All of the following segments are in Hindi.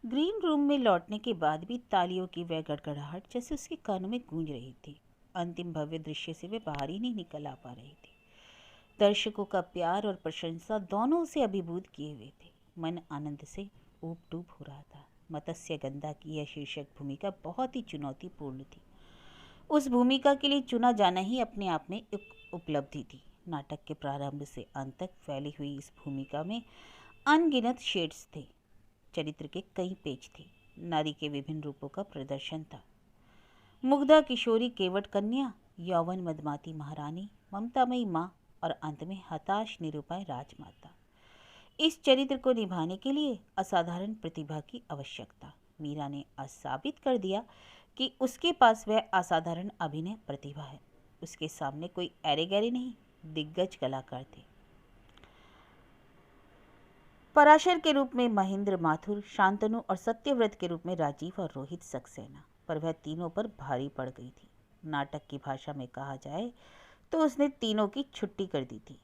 ग्रीन रूम में लौटने के बाद भी तालियों की वह गड़गड़ाहट जैसे उसके कानों में गूंज रही थी। अंतिम भव्य दृश्य से वे बाहर ही नहीं निकल आ पा रही थी। दर्शकों का प्यार और प्रशंसा दोनों उसे अभिभूत किए हुए थे। मन आनंद से ऊब डूब हो रहा था। मत्स्यगंधा की यह शीर्षक भूमिका बहुत ही चुनौतीपूर्ण थी। उस भूमिका के लिए चुना जाना ही अपने आप में एक उपलब्धि थी। नाटक के प्रारंभ से अंत तक फैली हुई इस भूमिका में अनगिनत शेड्स थे। चरित्र के कई पेज थे। नारी के विभिन्न रूपों का प्रदर्शन था। मुग्धा किशोरी केवट कन्या, यौवन मदमाती महारानी, ममतामयी माँ और अंत में हताश निरूपाय राजमाता। इस चरित्र को निभाने के लिए असाधारण प्रतिभा की आवश्यकता। मीरा ने आज साबित कर दिया कि उसके पास वह असाधारण अभिनय प्रतिभा है। उसके सामने कोई ऐरे गैरे नहीं, दिग्गज कलाकार थे। पराशर के रूप में महेंद्र माथुर, शांतनु और सत्यव्रत के रूप में राजीव और रोहित सक्सेना, पर वह तीनों पर भारी पड़ गई थी। नाटक की भाषा में कहा जाए तो उसने तीनों की छुट्टी कर दी थी।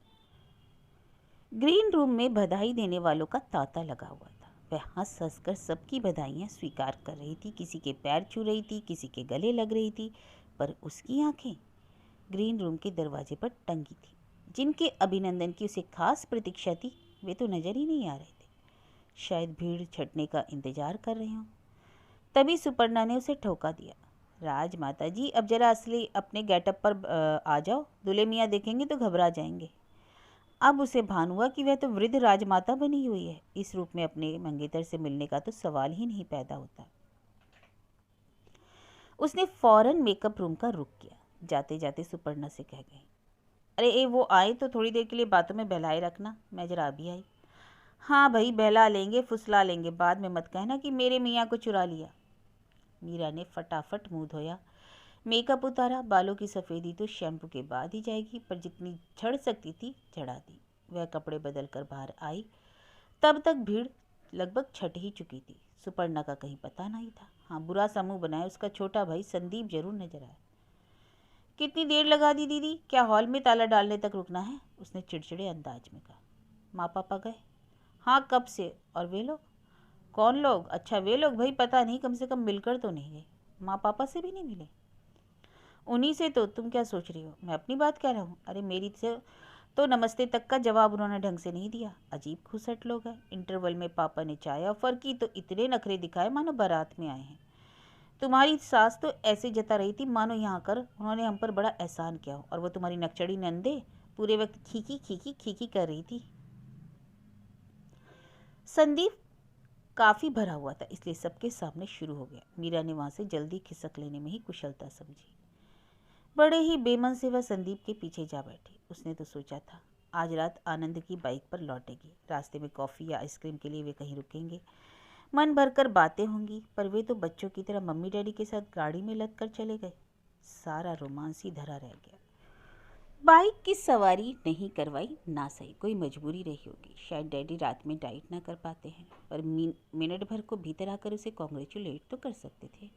ग्रीन रूम में बधाई देने वालों का तांता लगा हुआ था। वह हंस हंस कर सबकी बधाइयां स्वीकार कर रही थी, किसी के पैर छू रही थी, किसी के गले लग रही थी, पर उसकी आंखें ग्रीन रूम के दरवाजे पर टंगी थी। जिनके अभिनंदन की उसे खास प्रतीक्षा थी वे तो नजर ही नहीं आ रहे थे। शायद भीड़ छटने का इंतजार कर रहे हों। तभी सुपर्णा ने उसे ठोका दिया। राजमाता जी, अब जरा असली अपने गेटअप पर आ जाओ, दूल्हे मियाँ देखेंगे तो घबरा जाएंगे। अब उसे भान हुआ कि वह तो वृद्ध राजमाता बनी हुई है। इस रूप में अपने मंगेतर से मिलने का तो सवाल ही नहीं पैदा होता। उसने फौरन मेकअप रूम का रुख किया। जाते जाते सुपर्णा से कह गई, अरे वो आए तो थोड़ी देर के लिए बातों में बहलाए रखना, मैं जरा अभी आई। हाँ भाई, बहला लेंगे, फुसला लेंगे, बाद में मत कहना कि मेरे मियाँ को चुरा लिया। मीरा ने फटाफट मुंह धोया, मेकअप उतारा। बालों की सफ़ेदी तो शैम्पू के बाद ही जाएगी, पर जितनी झड़ सकती थी झड़ा दी। वह कपड़े बदल कर बाहर आई। तब तक भीड़ लगभग छट ही चुकी थी। सुपर्णा का कहीं पता नहीं था। हाँ, बुरा समूह बनाए उसका छोटा भाई संदीप जरूर नजर आया। कितनी देर लगा दी दीदी, क्या हॉल में ताला डालने तक रुकना है? उसने चिड़चिड़े अंदाज में कहा। माँ पापा गए? हाँ, कब से। और वे लोग? कौन लोग? अच्छा, वे लोग भाई पता नहीं, कम से कम मिलकर तो नहीं गए। माँ पापा से भी नहीं मिले? उन्हीं से तो। तुम क्या सोच रही हो, मैं अपनी बात कह रहा हूँ? अरे मेरी से तो नमस्ते तक का जवाब उन्होंने ढंग से नहीं दिया। अजीब खुसट लोग हैं। इंटरवल में पापा ने चाय ऑफर की तो इतने नखरे दिखाए मानो बारात में आए हैं। तुम्हारी सास तो ऐसे जता रही थी मानो यहाँ कर उन्होंने हम पर बड़ा एहसान किया हो, और वो तुम्हारी नकचड़ी नंदे पूरे वक्त खीखी खीखी खीखी कर रही थी। संदीप काफ़ी भरा हुआ था, इसलिए सबके सामने शुरू हो गया। मीरा ने वहाँ से जल्दी खिसक लेने में ही कुशलता समझी। बड़े ही बेमन से वह संदीप के पीछे जा बैठी। उसने तो सोचा था आज रात आनंद की बाइक पर लौटेगी, रास्ते में कॉफ़ी या आइसक्रीम के लिए वे कहीं रुकेंगे, मन भरकर बातें होंगी, पर वे तो बच्चों की तरह मम्मी डैडी के साथ गाड़ी में लद कर चले गए। सारा रोमांस ही धरा रह गया। बाइक की सवारी नहीं करवाई ना सही, कोई मजबूरी रही होगी। शायद डैडी रात में डाइट ना कर पाते हैं, पर मिनट भर को भीतर आकर उसे कॉन्ग्रेचुलेट तो कर सकते थे।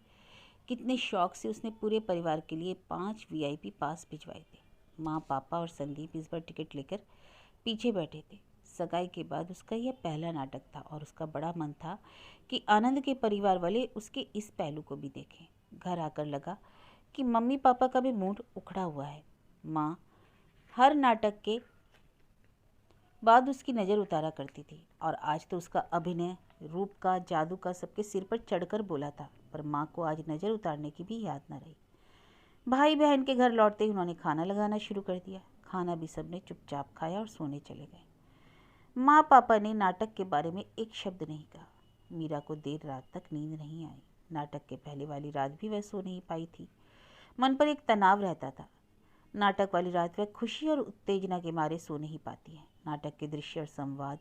कितने शौक से उसने पूरे परिवार के लिए 5 वीआईपी पास भिजवाए थे। माँ पापा और संदीप इस बार टिकट लेकर पीछे बैठे थे। सगाई के बाद उसका यह पहला नाटक था और उसका बड़ा मन था कि आनंद के परिवार वाले उसके इस पहलू को भी देखें। घर आकर लगा कि मम्मी पापा का भी मूड उखड़ा हुआ है। माँ हर नाटक के बाद उसकी नज़र उतारा करती थी, और आज तो उसका अभिनय, रूप का, जादू का सबके सिर पर चढ़कर बोला था, पर माँ को आज नज़र उतारने की भी याद न रही। भाई बहन के घर लौटते ही उन्होंने खाना लगाना शुरू कर दिया। खाना भी सबने चुपचाप खाया और सोने चले गए। माँ पापा ने नाटक के बारे में एक शब्द नहीं कहा। मीरा को देर रात तक नींद नहीं आई। नाटक के पहले वाली रात भी वह सो नहीं पाई थी। मन पर एक तनाव रहता था। नाटक वाली रात वह खुशी और उत्तेजना के मारे सो नहीं पाती है। नाटक के दृश्य और संवाद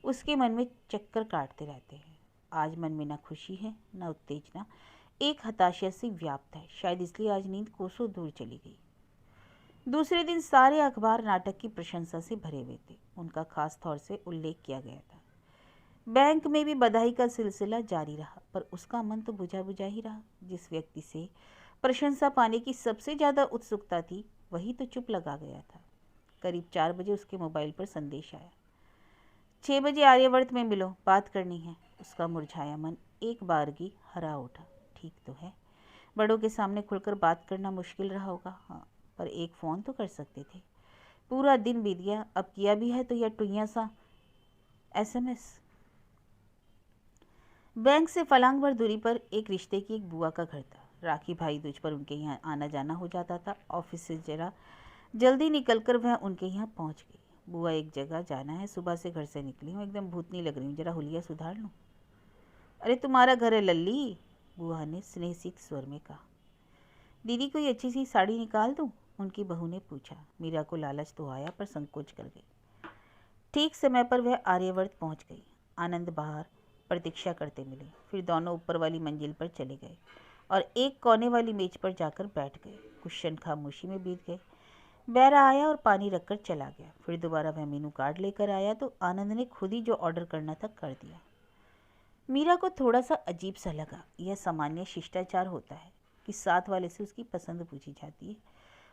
उसके मन में चक्कर काटते रहते हैं। आज मन में न खुशी है न उत्तेजना, एक हताशा से व्याप्त है। शायद इसलिए आज नींद कोसों दूर चली गई। दूसरे दिन सारे अखबार नाटक की प्रशंसा से भरे हुए थे। उनका खास तौर से उल्लेख किया गया था। बैंक में भी बधाई का सिलसिला जारी रहा, पर उसका मन तो बुझा बुझा ही रहा। जिस व्यक्ति से प्रशंसा पाने की सबसे ज़्यादा उत्सुकता थी वही तो चुप लगा गया था। करीब 4 बजे उसके मोबाइल पर संदेश आया, 6 बजे आर्यवर्त में मिलो, बात करनी है। उसका मुरझाया मन एक बारगी हरा उठा। ठीक तो है, बड़ों के सामने खुलकर बात करना मुश्किल रहा होगा, हाँ, पर एक फ़ोन तो कर सकते थे। पूरा दिन बीत गया, अब किया भी है तो यह टुइयाँ सा SMS। बैंक से फलांग भर दूरी पर एक रिश्ते की एक बुआ का घर था। राखी भाई दूज पर उनके यहाँ आना जाना हो जाता था। ऑफिस से जरा जल्दी निकलकर वह उनके यहाँ पहुँच गई। बुआ, एक जगह जाना है, सुबह से घर से निकली हूँ, एकदम भूतनी लग रही हूँ, जरा हुलिया सुधार लूँ। अरे तुम्हारा घर है लल्ली, बुआ ने स्नेहसित स्वर में कहा। दीदी कोई अच्छी सी साड़ी निकाल दूँ, उनकी बहू ने पूछा। मीरा को लालच तो आया पर संकोच कर गई। ठीक समय पर वह आर्यवर्त पहुँच गई। आनंद बाहर प्रतीक्षा करते मिले। फिर दोनों ऊपर वाली मंजिल पर चले गए और एक कोने वाली मेज पर जाकर बैठ गए। कुछ क्षण खामोशी में बीत गए। बैरा आया और पानी रखकर चला गया। फिर दोबारा वह मेनू कार्ड लेकर आया तो आनंद ने खुद ही जो ऑर्डर करना था कर दिया। मीरा को थोड़ा सा अजीब सा लगा। यह सामान्य शिष्टाचार होता है कि साथ वाले से उसकी पसंद पूछी जाती है,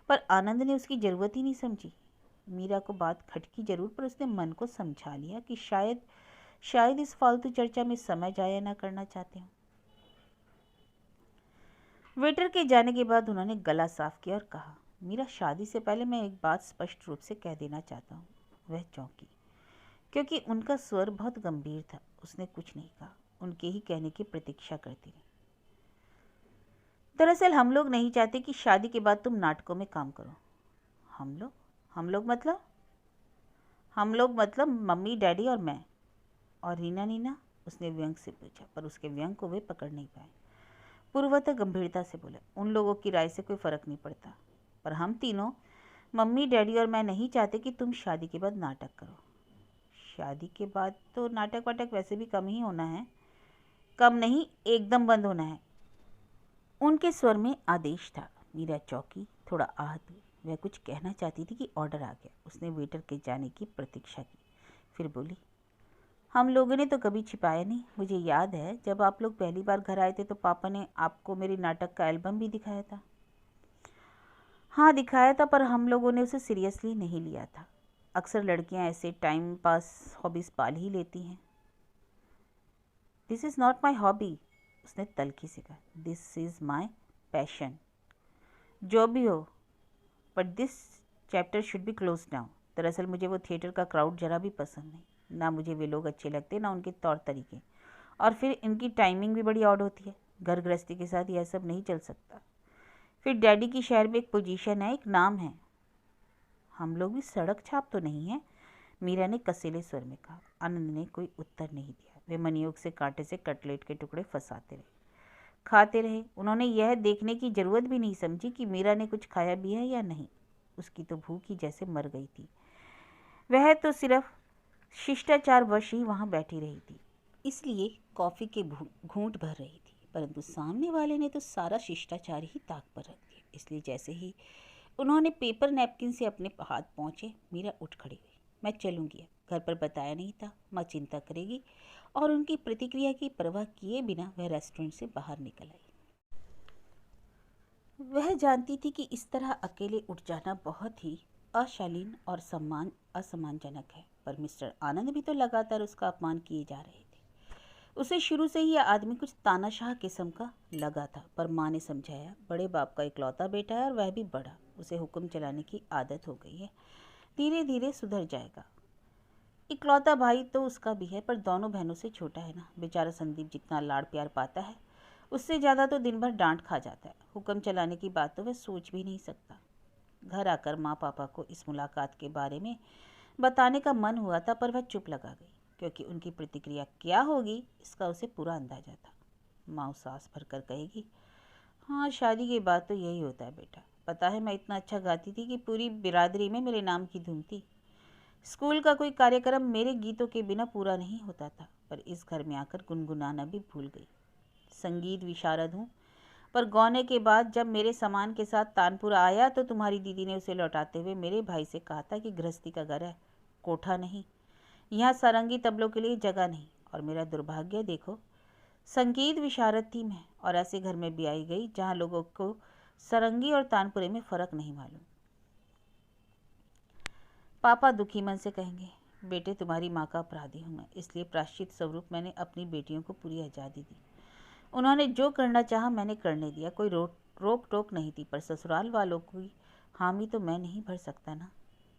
पर आनंद ने उसकी ज़रूरत ही नहीं समझी। मीरा को बात खटकी जरूर, पर उसने मन को समझा लिया कि शायद इस फालतू चर्चा में समय जाया ना करना चाहते हो। वेटर के जाने के बाद उन्होंने गला साफ किया और कहा, मीरा, शादी से पहले मैं एक बात स्पष्ट रूप से कह देना चाहता हूँ। वह चौंकी, क्योंकि उनका स्वर बहुत गंभीर था। उसने कुछ नहीं कहा, उनके ही कहने की प्रतीक्षा करती रही। दरअसल हम लोग नहीं चाहते कि शादी के बाद तुम नाटकों में काम करो। हम लोग मतलब? हम लोग मतलब मम्मी, डैडी और मैं। और रीना नीना? उसने व्यंग से पूछा, पर उसके व्यंग को वे पकड़ नहीं पाए। पूर्वतः गंभीरता से बोले, उन लोगों की राय से कोई फर्क नहीं पड़ता, पर हम तीनों, मम्मी, डैडी और मैं, नहीं चाहते कि तुम शादी के बाद नाटक करो। शादी के बाद तो नाटक वाटक वैसे भी कम ही होना है। कम नहीं, एकदम बंद होना है। उनके स्वर में आदेश था। मीरा चौकी, थोड़ा आहत हुई। वह कुछ कहना चाहती थी कि ऑर्डर आ गया। उसने वेटर के जाने की प्रतीक्षा की, फिर बोली, हम लोगों ने तो कभी छिपाया नहीं। मुझे याद है जब आप लोग पहली बार घर आए थे तो पापा ने आपको मेरे नाटक का एल्बम भी दिखाया था। हाँ, दिखाया था, पर हम लोगों ने उसे सीरियसली नहीं लिया था। अक्सर लड़कियां ऐसे टाइम पास हॉबीज़ पाल ही लेती हैं। This is not my hobby, उसने तल्खी से कहा। This is my passion. जो भी हो, but this chapter should be close now. दरअसल मुझे वो थिएटर का क्राउड जरा भी पसंद नहीं। ना मुझे वे लोग अच्छे लगते, ना उनके तौर तरीके, और फिर इनकी टाइमिंग भी बड़ी ऑड होती है। घर गृहस्थी के साथ यह सब नहीं चल सकता। फिर डैडी की शहर में एक पोजीशन है, एक नाम है। हम लोग भी सड़क छाप तो नहीं है, मीरा ने कसीले स्वर में कहा। आनंद ने कोई उत्तर नहीं दिया। वे मनयोग से कांटे से कटलेट के टुकड़े फंसाते रहे, खाते रहे। उन्होंने यह देखने की जरूरत भी नहीं समझी कि मीरा ने कुछ खाया भी है या नहीं। उसकी तो भूख ही जैसे मर गई थी। वह तो सिर्फ शिष्टाचार वश ही वहाँ बैठी रही थी, इसलिए कॉफ़ी के घूंट भर रही थी। परंतु सामने वाले ने तो सारा शिष्टाचार ही ताक पर रख दिया। इसलिए जैसे ही उन्होंने पेपर नैपकिन से अपने हाथ पहुँचे, मीरा उठ खड़ी हुई। मैं चलूँगी, घर पर बताया नहीं था, माँ चिंता करेगी। और उनकी प्रतिक्रिया की परवाह किए बिना वह रेस्टोरेंट से बाहर निकल आई। वह जानती थी कि इस तरह अकेले उठ जाना बहुत ही अशालीन और असम्मानजनक है, पर मिस्टर आनंद भी तो लगातार उसका अपमान किए जा रहे थे। उसे शुरू से ही यह आदमी कुछ तानाशाह किस्म का लगा था, पर माँ ने समझाया, बड़े बाप का इकलौता बेटा है और वह भी बड़ा, उसे हुक्म चलाने की आदत हो गई है, धीरे धीरे सुधर जाएगा। इकलौता भाई तो उसका भी है, पर दोनों बहनों से छोटा है ना। बेचारा संदीप जितना लाड़ प्यार पाता है, उससे ज़्यादा तो दिन भर डांट खा जाता है। हुक्म चलाने की बात तो वह सोच भी नहीं सकता। घर आकर माँ पापा को इस मुलाकात के बारे में बताने का मन हुआ था, पर वह चुप लगा गई, क्योंकि उनकी प्रतिक्रिया क्या होगी इसका उसे पूरा अंदाजा था। माँ सांस भर कर कहेगी, हाँ, शादी के बाद तो यही होता है बेटा। पता है, मैं इतना अच्छा गाती थी कि पूरी बिरादरी में मेरे नाम की धूम थी। स्कूल का कोई कार्यक्रम मेरे गीतों के बिना पूरा नहीं होता था, पर इस घर में आकर गुनगुनाना भी भूल गई। संगीत विशारद हूँ, पर गौने के बाद जब मेरे सामान के साथ तानपुर आया तो तुम्हारी दीदी ने उसे लौटाते हुए मेरे भाई से कहा था कि गृहस्थी का घर है, कोठा नहीं। यहाँ सारंगी तबलों के लिए जगह नहीं। और मेरा दुर्भाग्य देखो, संगीत विशारद थी मैं, और ऐसे घर में भी आई गई जहाँ लोगों को सारंगी और तानपुरे में फ़र्क नहीं मालूम। पापा दुखी मन से कहेंगे। बेटे, तुम्हारी माँ का अपराधी हूँ मैं, इसलिए प्रायश्चित स्वरूप मैंने अपनी बेटियों को पूरी आज़ादी दी। उन्होंने जो करना चाहा मैंने करने दिया, कोई रोक टोक नहीं थी, पर ससुराल वालों की हामी तो मैं नहीं भर सकता ना।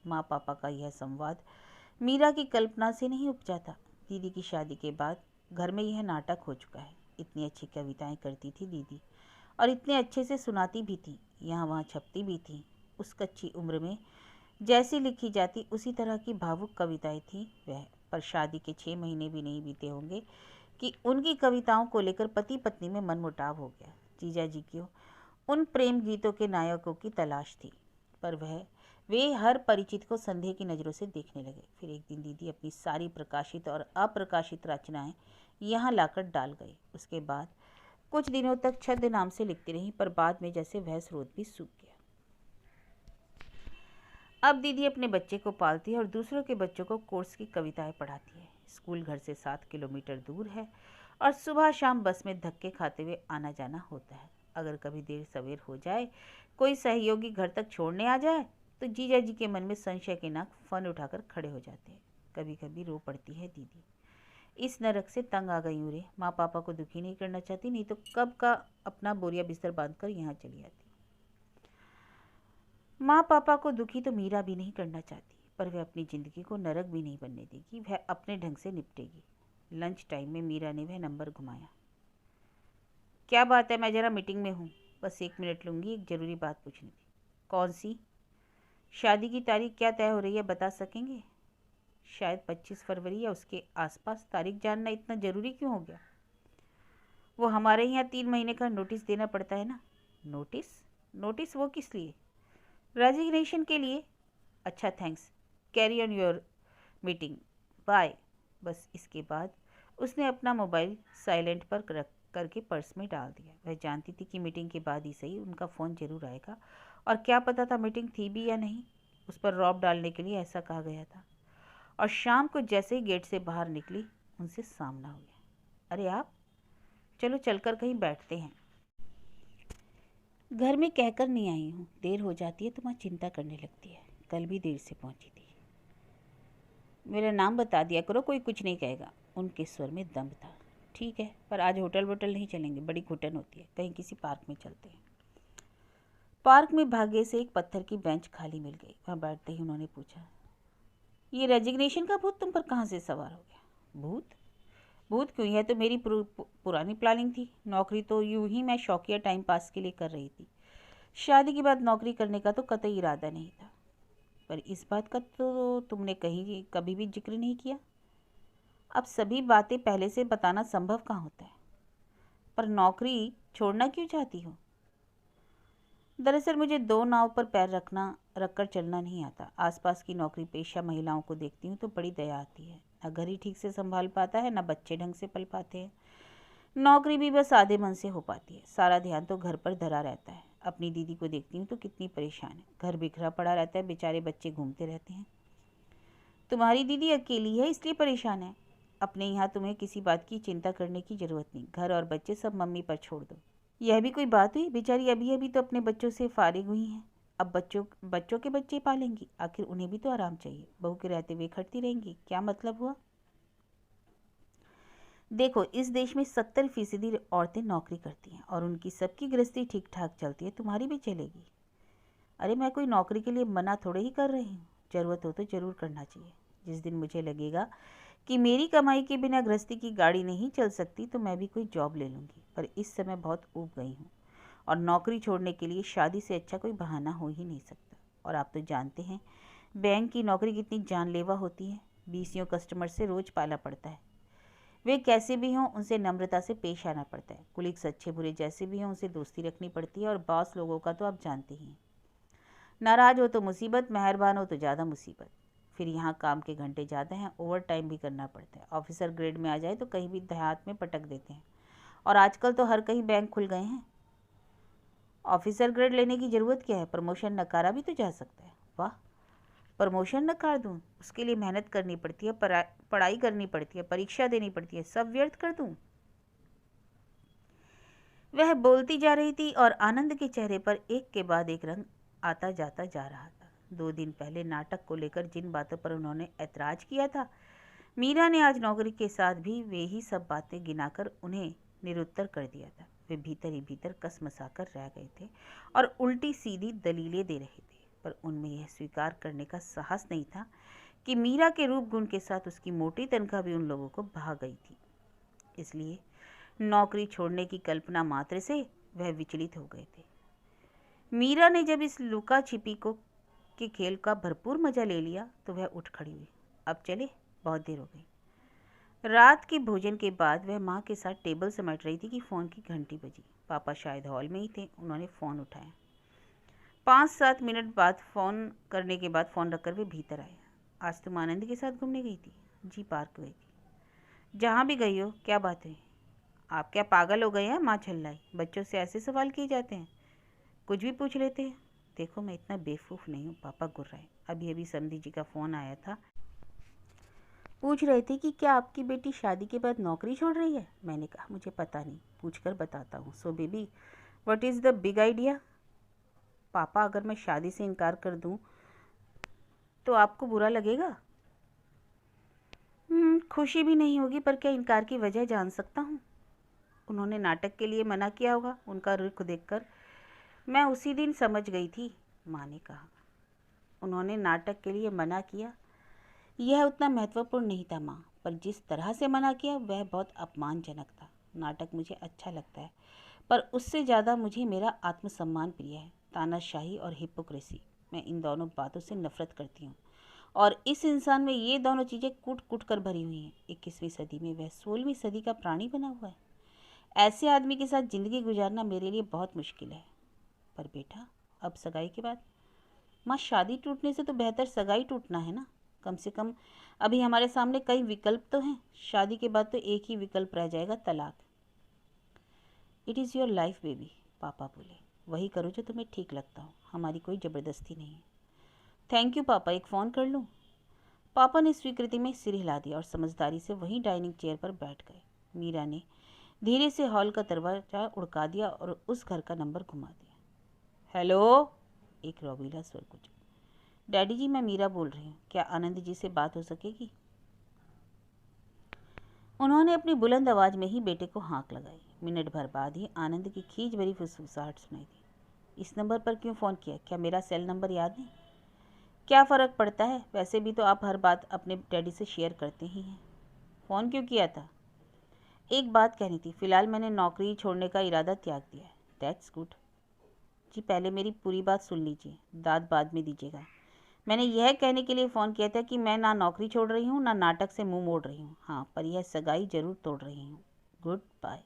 माँ पापा का यह संवाद मीरा की कल्पना से नहीं उपजा था। दीदी की शादी के बाद घर में यह नाटक हो चुका है। इतनी अच्छी कविताएं करती थी दीदी, और इतने अच्छे से सुनाती भी थी, यहाँ वहाँ छपती भी थी। उस कच्ची उम्र में जैसी लिखी जाती उसी तरह की भावुक कविताएं थी वह। पर शादी के 6 महीने भी नहीं बीते होंगे कि उनकी कविताओं को लेकर पति पत्नी में मनमुटाव हो गया। जीजा जी को उन प्रेम गीतों के नायकों की तलाश थी, पर वे हर परिचित को संदेह की नज़रों से देखने लगे। फिर एक दिन दीदी अपनी सारी प्रकाशित और अप्रकाशित रचनाएं यहाँ लाकर डाल गई। उसके बाद कुछ दिनों तक छद्म नाम से लिखती रही, पर बाद में जैसे वह स्रोत भी सूख गया। अब दीदी अपने बच्चे को पालती है और दूसरों के बच्चों को कोर्स की कविताएं पढ़ाती है। स्कूल घर से 7 किलोमीटर दूर है और सुबह शाम बस में धक्के खाते हुए आना जाना होता है। अगर कभी देर सवेर हो जाए, कोई सहयोगी घर तक छोड़ने आ जाए, तो जीजा जी के मन में संशय के नाक फन उठाकर खड़े हो जाते हैं। कभी कभी रो पड़ती है दीदी, इस नरक से तंग आ गई हूँ रे। माँ पापा को दुखी नहीं करना चाहती, नहीं तो कब का अपना बोरिया बिस्तर बांधकर यहाँ चली आती। माँ पापा को दुखी तो मीरा भी नहीं करना चाहती, पर वह अपनी ज़िंदगी को नरक भी नहीं बनने देगी। वह अपने ढंग से निपटेगी। लंच टाइम में मीरा ने वह नंबर घुमाया। क्या बात है, मैं ज़रा मीटिंग में हूँ, बस 1 मिनट लूँगी, एक ज़रूरी बात पूछनी थी। कौन सी? शादी की तारीख क्या तय हो रही है, बता सकेंगे? शायद 25 फरवरी या उसके आसपास। तारीख जानना इतना ज़रूरी क्यों हो गया? वो हमारे यहाँ 3 महीने का नोटिस देना पड़ता है ना। नोटिस? नोटिस वो किस लिए? रेजिग्नेशन के लिए। अच्छा, thanks, carry on your meeting, bye. बस इसके बाद उसने अपना मोबाइल साइलेंट पर रख करके पर्स में डाल दिया। वह जानती थी कि मीटिंग के बाद ही सही उनका फ़ोन जरूर आएगा, और क्या पता था मीटिंग थी भी या नहीं। उस पर रौब डालने के लिए ऐसा कहा गया था। और शाम को जैसे ही गेट से बाहर निकली, उनसे सामना हो गया। अरे आप, चलो चलकर कहीं बैठते हैं। घर में कहकर नहीं आई हूँ, देर हो जाती है तो माँ चिंता करने लगती है। कल भी देर से पहुँची थी। मेरा नाम बता दिया करो, कोई कुछ नहीं कहेगा। उनके स्वर में दम था। ठीक है, पर आज होटल वोटल नहीं चलेंगे, बड़ी घुटन होती है, कहीं किसी पार्क में चलते हैं। पार्क में भाग्य से एक पत्थर की बेंच खाली मिल गई। वहाँ बैठते ही उन्होंने पूछा, ये रेजिग्नेशन का भूत तुम पर कहाँ से सवार हो गया? भूत? भूत क्यों? यह तो मेरी पुरानी प्लानिंग थी। नौकरी तो यूं ही मैं शौकिया टाइम पास के लिए कर रही थी। शादी के बाद नौकरी करने का तो कतई इरादा नहीं था। पर इस बात का तो तुमने कहीं कभी भी जिक्र नहीं किया। अब सभी बातें पहले से बताना संभव कहाँ होता है। पर नौकरी छोड़ना क्यों चाहती हो? दरअसल मुझे 2 नाव पर पैर रखकर चलना नहीं आता। आसपास की नौकरी पेशा महिलाओं को देखती हूँ तो बड़ी दया आती है। न घर ही ठीक से संभाल पाता है, न बच्चे ढंग से पल पाते हैं। नौकरी भी बस आधे मन से हो पाती है। सारा ध्यान तो घर पर धरा रहता है। अपनी दीदी को देखती हूँ तो कितनी परेशान है। घर बिखरा पड़ा रहता है, बेचारे बच्चे घूमते रहते हैं। तुम्हारी दीदी अकेली है इसलिए परेशान है। अपने यहाँ तुम्हें किसी बात की चिंता करने की ज़रूरत नहीं। घर और बच्चे सब मम्मी पर छोड़ दो। यह भी कोई बात हुई? बेचारी अभी अभी तो अपने बच्चों से फारिग हुई हैं। अब बच्चों के बच्चे पालेंगी। आखिर उन्हें भी तो आराम चाहिए। बहू के रहते हुए खटती रहेंगी, क्या मतलब हुआ? देखो, इस देश में 70% औरतें नौकरी करती हैं और उनकी सबकी गृहस्थी ठीक ठाक चलती है। तुम्हारी भी चलेगी। अरे मैं कोई नौकरी के लिए मना थोड़े ही कर रही हूँ। ज़रूरत हो तो ज़रूर करना चाहिए। जिस दिन मुझे लगेगा कि मेरी कमाई के बिना गृहस्थी की गाड़ी नहीं चल सकती तो मैं भी कोई जॉब ले लूँगी। पर इस समय बहुत ऊब गई हूँ, और नौकरी छोड़ने के लिए शादी से अच्छा कोई बहाना हो ही नहीं सकता। और आप तो जानते हैं बैंक की नौकरी कितनी जानलेवा होती है। 20 कस्टमर से रोज़ पाला पड़ता है। वे कैसे भी हों, उनसे नम्रता से पेश आना पड़ता है। कुलीग्स अच्छे बुरे जैसे भी हों, उनसे दोस्ती रखनी पड़ती है। और बॉस लोगों का तो आप जानते ही हैं, नाराज़ हो तो मुसीबत, मेहरबान हो तो ज़्यादा मुसीबत। फिर यहाँ काम के घंटे ज़्यादा हैं, ओवर टाइम भी करना पड़ता है। ऑफिसर ग्रेड में आ जाए तो कहीं भी देहात में पटक देते हैं। और आजकल तो हर कहीं बैंक खुल गए हैं। ऑफिसर ग्रेड लेने की ज़रूरत क्या है? प्रमोशन नकारा भी तो जा सकता है। वाह, प्रमोशन नकार दूँ? उसके लिए मेहनत करनी पड़ती है, पढ़ाई करनी पड़ती है, परीक्षा देनी पड़ती है, सब व्यर्थ कर दूँ? वह बोलती जा रही थी और आनंद के चेहरे पर एक के बाद एक रंग आता जाता जा रहा था। 2 दिन पहले नाटक को लेकर जिन बातों पर उन्होंने ऐतराज किया था, मीरा ने आज नौकरी के साथ भी वे ही सब बातें गिनाकर उन्हें निरुत्तर कर दिया था। वे भीतर ही भीतर कसमसाकर रह गए थे और उल्टी सीधी दलीलें दे रहे थे, पर उनमें यह स्वीकार करने का साहस नहीं था कि मीरा के रूप गुण के साथ उसकी मोटी तनख्वाह भी उन लोगों को भा गई थी। इसलिए नौकरी छोड़ने की कल्पना मात्र से वह विचलित हो गए थे। मीरा ने जब इस लुका छिपी को के खेल का भरपूर मजा ले लिया तो वह उठ खड़ी हुई। अब चले, बहुत देर हो गई। रात के भोजन के बाद वह माँ के साथ टेबल समेट रही थी कि फ़ोन की घंटी बजी। पापा शायद हॉल में ही थे। उन्होंने फ़ोन उठाया। 5-7 मिनट बाद फ़ोन करने के बाद फ़ोन रखकर वे भीतर आए। आज तुम आनंद के साथ घूमने गई थी? जी, पार्क गई थी। जहाँ भी गई हो, क्या बात है? आप क्या पागल हो गए हैं? माँ चिल्लाई। बच्चों से ऐसे सवाल किए जाते हैं? कुछ भी पूछ लेते हैं। देखो, मैं इतना बेवकूफ़ नहीं हूँ, पापा गुर्राए। अभी अभी समधी जी का फ़ोन आया था, पूछ रहे थे कि क्या आपकी बेटी शादी के बाद नौकरी छोड़ रही है। मैंने कहा मुझे पता नहीं, पूछकर बताता हूँ। So baby, what is the big idea? पापा, अगर मैं शादी से इनकार कर दूँ तो आपको बुरा लगेगा? खुशी भी नहीं होगी, पर क्या इनकार की वजह जान सकता हूँ? उन्होंने नाटक के लिए मना किया होगा। उनका रुख देखकर मैं उसी दिन समझ गई थी, माँ ने कहा। उन्होंने नाटक के लिए मना किया? यह उतना महत्वपूर्ण नहीं था माँ, पर जिस तरह से मना किया वह बहुत अपमानजनक था। नाटक मुझे अच्छा लगता है, पर उससे ज़्यादा मुझे मेरा आत्मसम्मान प्रिय है। तानाशाही और हिपोक्रेसी, मैं इन दोनों बातों से नफरत करती हूँ, और इस इंसान में ये दोनों चीज़ें कूट कूट कर भरी हुई हैं। 21वीं सदी में वह 16वीं सदी का प्राणी बना हुआ है। ऐसे आदमी के साथ ज़िंदगी गुजारना मेरे लिए बहुत मुश्किल है। पर बेटा, अब सगाई के बाद? माँ, शादी टूटने से तो बेहतर सगाई टूटना है ना। कम से कम अभी हमारे सामने कई विकल्प तो हैं। शादी के बाद तो एक ही विकल्प रह जाएगा, तलाक। It is your life baby, पापा बोले। वही करो जो तुम्हें ठीक लगता हो, हमारी कोई ज़बरदस्ती नहीं है। थैंक यू पापा, एक फ़ोन कर लूँ? पापा ने स्वीकृति में सिर हिला दिया और समझदारी से वहीं डाइनिंग चेयर पर बैठ गए। मीरा ने धीरे से हॉल का दरवाज़ा उड़का दिया और उस घर का नंबर घुमा दिया। हेलो, एक रोबीला स्वर गुंजा। डैडी जी, मैं मीरा बोल रही हूँ, क्या आनंद जी से बात हो सकेगी? उन्होंने अपनी बुलंद आवाज़ में ही बेटे को हाँक लगाई। मिनट भर बाद ही आनंद की खींच भरी फुसफुसाहट सुनाई दी। इस नंबर पर क्यों फ़ोन किया? क्या मेरा सेल नंबर याद नहीं? क्या फ़र्क पड़ता है, वैसे भी तो आप हर बात अपने डैडी से शेयर करते ही हैं। फ़ोन क्यों किया था? एक बात कहनी थी। फ़िलहाल मैंने नौकरी छोड़ने का इरादा त्याग दिया है। That's good. जी, पहले मेरी पूरी बात सुन लीजिए, दाद बाद में दीजिएगा। मैंने यह कहने के लिए फ़ोन किया था कि मैं ना नौकरी छोड़ रही हूँ, ना नाटक से मुंह मोड़ रही हूँ। हाँ, पर यह सगाई ज़रूर तोड़ रही हूँ। Good bye.